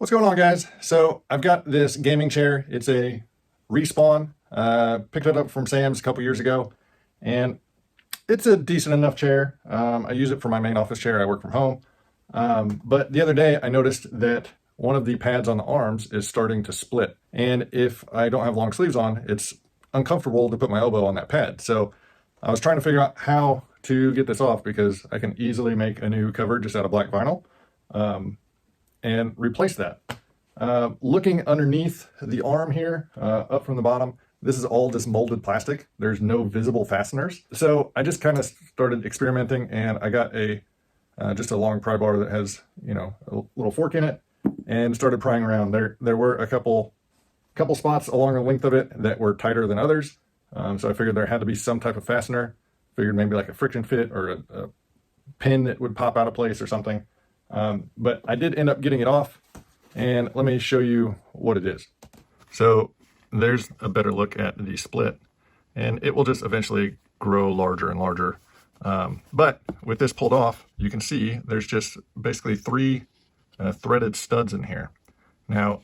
What's going on, guys? So I've got this gaming chair. It's a Respawn. Picked it up from Sam's a couple years ago, and it's a decent enough chair. I use it for my main office chair. I work from home. But the other day I noticed that one of the pads on the arms is starting to split. And if I don't have long sleeves on, it's uncomfortable to put my elbow on that pad. So I was trying to figure out how to get this off because I can easily make a new cover just out of black vinyl. And replace that. Looking underneath the arm here, up from the bottom, this is all just molded plastic. There's no visible fasteners. So I just kind of started experimenting, and I got a just a long pry bar that has, a little fork in it, and started prying around. There were a couple spots along the length of it that were tighter than others. So I figured there had to be some type of fastener. Figured maybe like a friction fit or a pin that would pop out of place or something. But I did end up getting it off, and let me show you what it is. So there's a better look at the split, and it will just eventually grow larger and larger. But with this pulled off, you can see there's just basically three threaded studs in here. Now,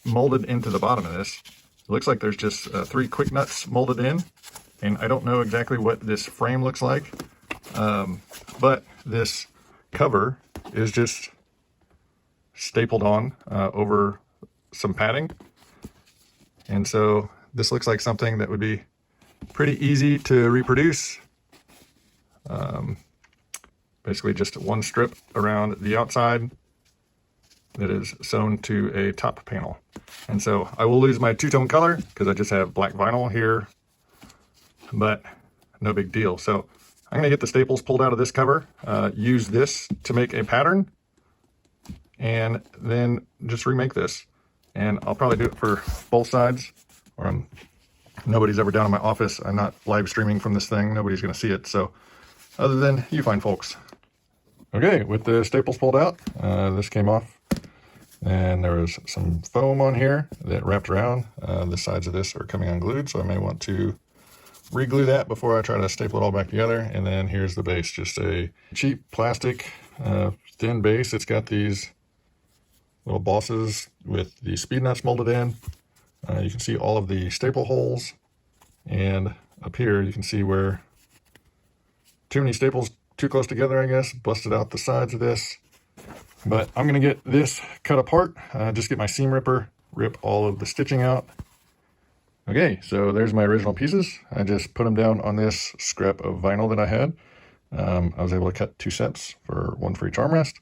molded into the bottom of this, it looks like there's just three quick nuts molded in, and I don't know exactly what this frame looks like, but this cover is just stapled on over some padding. And so this looks like something that would be pretty easy to reproduce. Basically just one strip around the outside that is sewn to a top panel. And so I will lose my two-tone color because I just have black vinyl here, but no big deal. So I'm going to get the staples pulled out of this cover, use this to make a pattern, and then just remake this. And I'll probably do it for both sides, or nobody's ever down in my office. I'm not live streaming from this thing. Nobody's going to see it. So other than you fine folks. Okay, with the staples pulled out, this came off. And there was some foam on here that wrapped around. The sides of this are coming unglued, so I may want to reglue that before I try to staple it all back together. And then here's the base, just a cheap plastic thin base. It's got these little bosses with the speed nuts molded in. You can see all of the staple holes, and up here you can see where too many staples too close together, I guess, busted out the sides of this. But I'm gonna get this cut apart, just get my seam ripper, rip all of the stitching out. Okay, so there's my original pieces. I just put them down on this scrap of vinyl that I had. I was able to cut 2 sets for one for each armrest.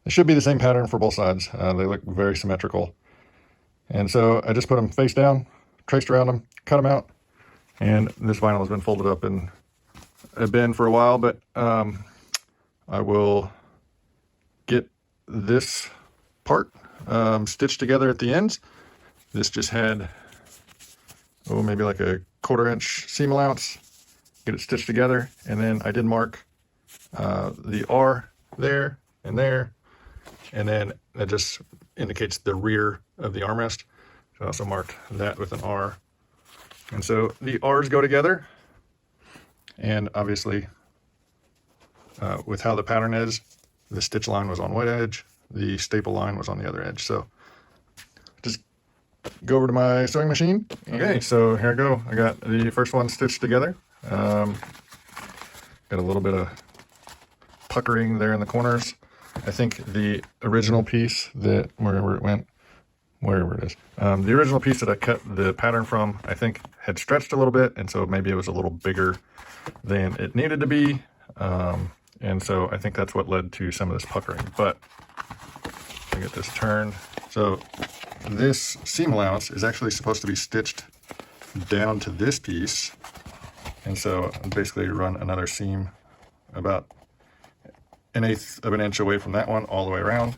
It should be the same pattern for both sides. They look very symmetrical. And so I just put them face down, traced around them, cut them out. And this vinyl has been folded up in a bin for a while, but I will get this part stitched together at the ends. This just had maybe like a 1/4 inch seam allowance, get it stitched together. And then I did mark the R there, and then that just indicates the rear of the armrest. So I also marked that with an R. And so the R's go together, and obviously with how the pattern is, the stitch line was on one edge, the staple line was on the other edge. So just go over to my sewing machine. Okay, so here I go. I got the first one stitched together. Got a little bit of puckering there in the corners. I think the original piece that, wherever it is, the original piece that I cut the pattern from, I think had stretched a little bit, and so maybe it was a little bigger than it needed to be. And so I think that's what led to some of this puckering. But I get this turned. So this seam allowance is actually supposed to be stitched down to this piece. And so I basically run another seam about 1/8 of an inch away from that one all the way around.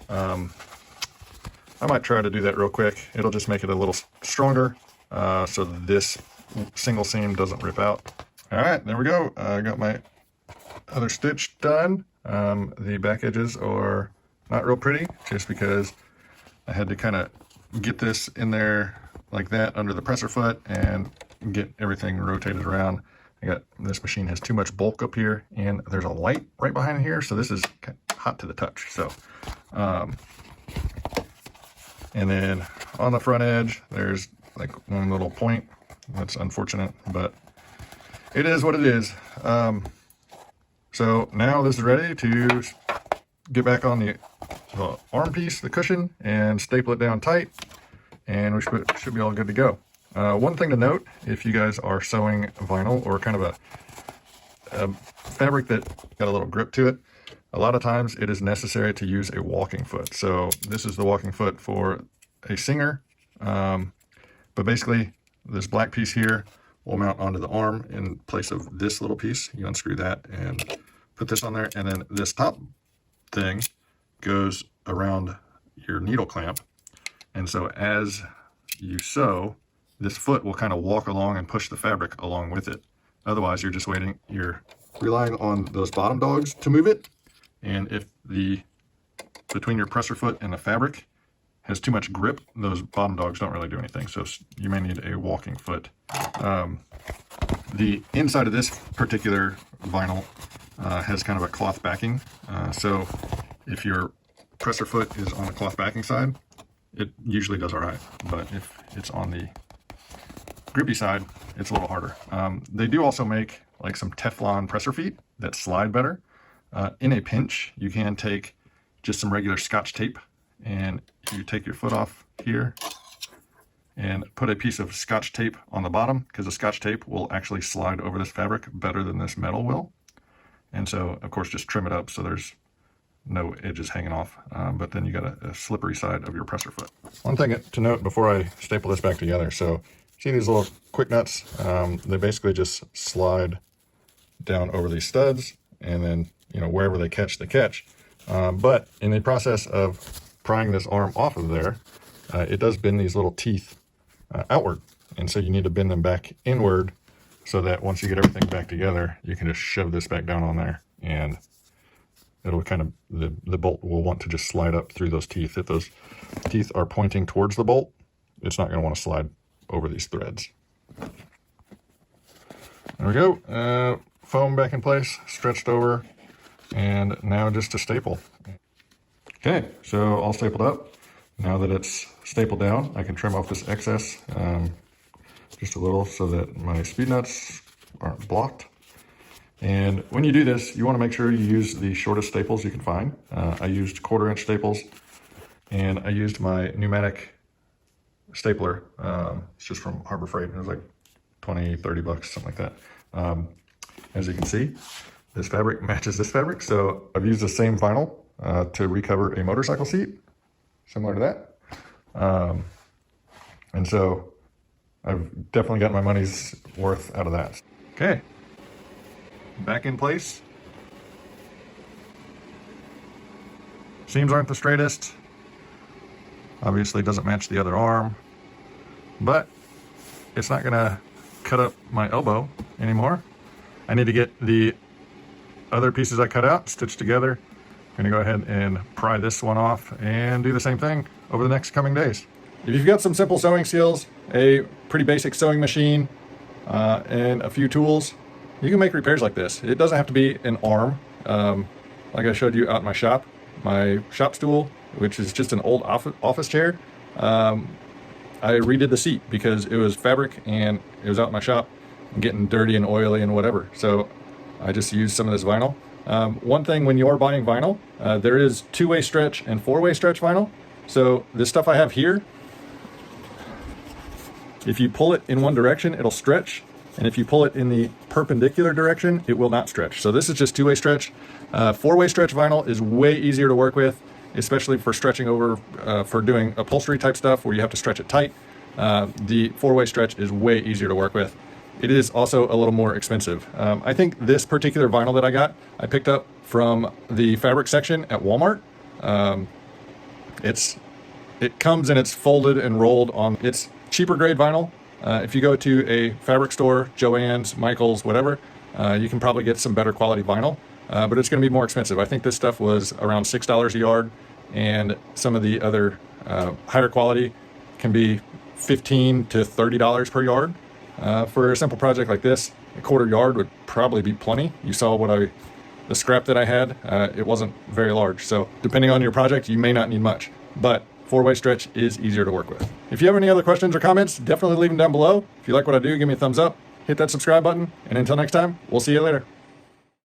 I might try to do that real quick. It'll just make it a little stronger so this single seam doesn't rip out. All right, there we go. I got my other stitch done. The back edges are not real pretty just because I had to kind of get this in there like that under the presser foot and get everything rotated around. This machine has too much bulk up here, and there's a light right behind here, so this is hot to the touch. So And then on the front edge, there's like one little point. That's unfortunate, but it is what it is. So now this is ready to get back on the arm piece, the cushion, and staple it down tight, and we should be all good to go. One thing to note, if you guys are sewing vinyl or kind of a fabric that got a little grip to it, a lot of times it is necessary to use a walking foot. So this is the walking foot for a singer, but basically this black piece here will mount onto the arm in place of this little piece. You unscrew that and put this on there, and then this top thing goes around your needle clamp. And so as you sew, this foot will kind of walk along and push the fabric along with it. Otherwise, you're just waiting, you're relying on those bottom dogs to move it. And if between your presser foot and the fabric has too much grip, those bottom dogs don't really do anything. So you may need a walking foot. The inside of this particular vinyl has kind of a cloth backing. So if your presser foot is on the cloth backing side, it usually does all right. But if it's on the grippy side, it's a little harder. They do also make like some Teflon presser feet that slide better. In a pinch, you can take just some regular Scotch tape, and you take your foot off here and put a piece of Scotch tape on the bottom, because the Scotch tape will actually slide over this fabric better than this metal will. And so, of course, just trim it up so there's no edges hanging off, but then you got a slippery side of your presser foot. One thing to note before I staple this back together, so see these little quick nuts? They basically just slide down over these studs, and then, you know, wherever they catch, they catch. But in the process of prying this arm off of there, it does bend these little teeth outward. And so you need to bend them back inward so that once you get everything back together, you can just shove this back down on there, and it'll kind of, the bolt will want to just slide up through those teeth. If those teeth are pointing towards the bolt, it's not going to want to slide over these threads. There we go. Foam back in place, stretched over, and now just to staple. Okay, so all stapled up. Now that it's stapled down, I can trim off this excess just a little so that my speed nuts aren't blocked. And when you do this, you want to make sure you use the shortest staples you can find. I used 1/4-inch staples, and I used my pneumatic stapler. It's just from Harbor Freight. It was like 20, 30 bucks, something like that. As you can see, this fabric matches this fabric. So I've used the same vinyl to recover a motorcycle seat, similar to that. And so I've definitely got my money's worth out of that. Okay, back in place. Seams aren't the straightest. Obviously doesn't match the other arm, but it's not gonna cut up my elbow anymore. I need to get the other pieces I cut out stitched together. I'm gonna go ahead and pry this one off and do the same thing over the next coming days. If you've got some simple sewing skills, a pretty basic sewing machine, and a few tools, you can make repairs like this. It doesn't have to be an arm. Like I showed you out in my shop stool, which is just an old office chair. I redid the seat because it was fabric and it was out in my shop and getting dirty and oily and whatever. So I just used some of this vinyl. One thing when you're buying vinyl, there is 2-way stretch and 4-way stretch vinyl. So this stuff I have here, if you pull it in one direction, it'll stretch. And if you pull it in the perpendicular direction, it will not stretch. So this is just 2-way stretch. 4-way stretch vinyl is way easier to work with, especially for stretching over, for doing upholstery type stuff where you have to stretch it tight. The 4-way stretch is way easier to work with. It is also a little more expensive. I think this particular vinyl that I got, I picked up from the fabric section at Walmart. It comes and it's folded and rolled on. It's cheaper grade vinyl. If you go to a fabric store, Joann's, Michael's, whatever, you can probably get some better quality vinyl, but it's going to be more expensive. I think this stuff was around $6 a yard, and some of the other higher quality can be $15 to $30 per yard. For a simple project like this, a 1/4 yard would probably be plenty. You saw the scrap that I had, it wasn't very large. So depending on your project, you may not need much, but 4-way stretch is easier to work with. If you have any other questions or comments, definitely leave them down below. If you like what I do, give me a thumbs up, hit that subscribe button, and until next time, we'll see you later.